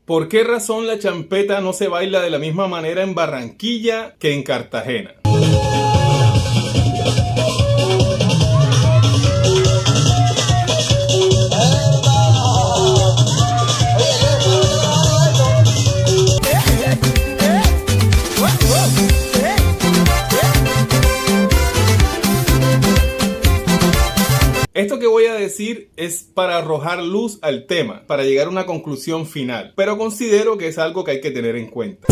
¿Por qué razón la champeta no se baila de la misma manera en Barranquilla que en Cartagena? Esto que voy a decir es para arrojar luz al tema, para llegar a una conclusión final, pero considero que es algo que hay que tener en cuenta.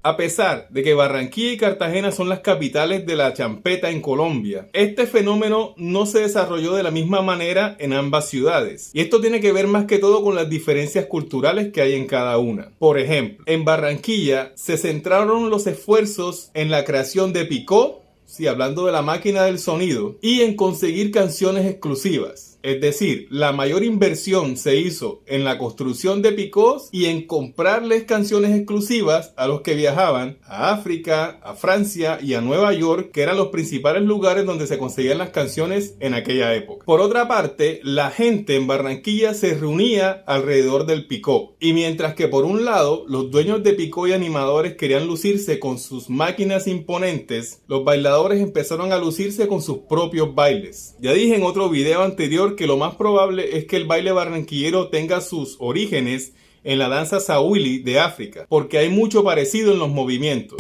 A pesar de que Barranquilla y Cartagena son las capitales de la champeta en Colombia, este fenómeno no se desarrolló de la misma manera en ambas ciudades. Y esto tiene que ver más que todo con las diferencias culturales que hay en cada una. Por ejemplo, en Barranquilla se centraron los esfuerzos en la creación de picó, sí, hablando de la máquina del sonido, y en conseguir canciones exclusivas. Es decir, la mayor inversión se hizo en la construcción de picós y en comprarles canciones exclusivas a los que viajaban a África, a Francia y a Nueva York, que eran los principales lugares donde se conseguían las canciones en aquella época. Por otra parte, la gente en Barranquilla se reunía alrededor del picó. Y mientras que por un lado, los dueños de picó y animadores querían lucirse con sus máquinas imponentes, los bailadores empezaron a lucirse con sus propios bailes. Ya dije en otro video anterior que lo más probable es que el baile barranquillero tenga sus orígenes en la danza Sawili de África, porque hay mucho parecido en los movimientos.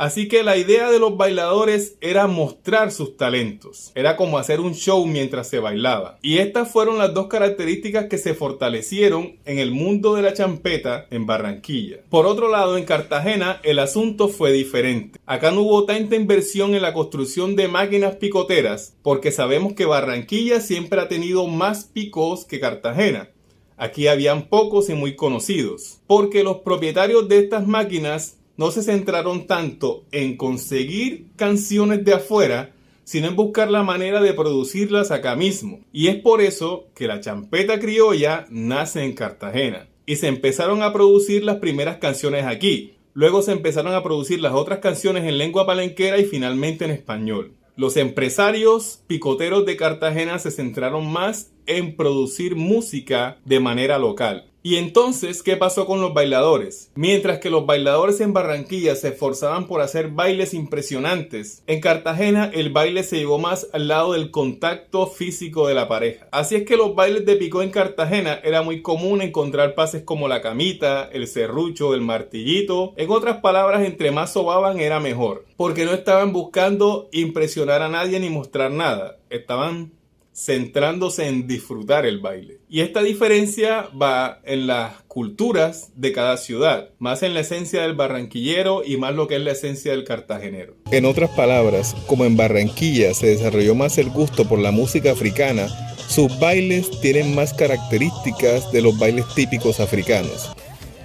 Así que la idea de los bailadores era mostrar sus talentos. Era como hacer un show mientras se bailaba. Y estas fueron las dos características que se fortalecieron en el mundo de la champeta en Barranquilla. Por otro lado, en Cartagena el asunto fue diferente. Acá no hubo tanta inversión en la construcción de máquinas picoteras, porque sabemos que Barranquilla siempre ha tenido más picós que Cartagena. Aquí habían pocos y muy conocidos, porque los propietarios de estas máquinas no se centraron tanto en conseguir canciones de afuera, sino en buscar la manera de producirlas acá mismo. Y es por eso que la champeta criolla nace en Cartagena. Y se empezaron a producir las primeras canciones aquí. Luego se empezaron a producir las otras canciones en lengua palenquera y finalmente en español. Los empresarios picoteros de Cartagena se centraron más en producir música de manera local. Y entonces, ¿qué pasó con los bailadores? Mientras que los bailadores en Barranquilla se esforzaban por hacer bailes impresionantes, en Cartagena el baile se llevó más al lado del contacto físico de la pareja. Así es que los bailes de picó en Cartagena era muy común encontrar pases como la camita, el serrucho, el martillito. En otras palabras, entre más sobaban era mejor, porque no estaban buscando impresionar a nadie ni mostrar nada. Estaban centrándose en disfrutar el baile. Y esta diferencia va en las culturas de cada ciudad, más en la esencia del barranquillero y más lo que es la esencia del cartagenero. En otras palabras, como en Barranquilla se desarrolló más el gusto por la música africana, sus bailes tienen más características de los bailes típicos africanos,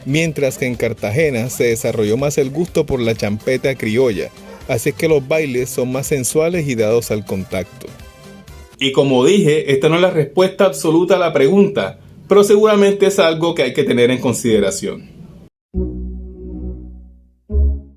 mientras que en Cartagena se desarrolló más el gusto por la champeta criolla, así es que los bailes son más sensuales y dados al contacto. Y como dije, esta no es la respuesta absoluta a la pregunta, pero seguramente es algo que hay que tener en consideración.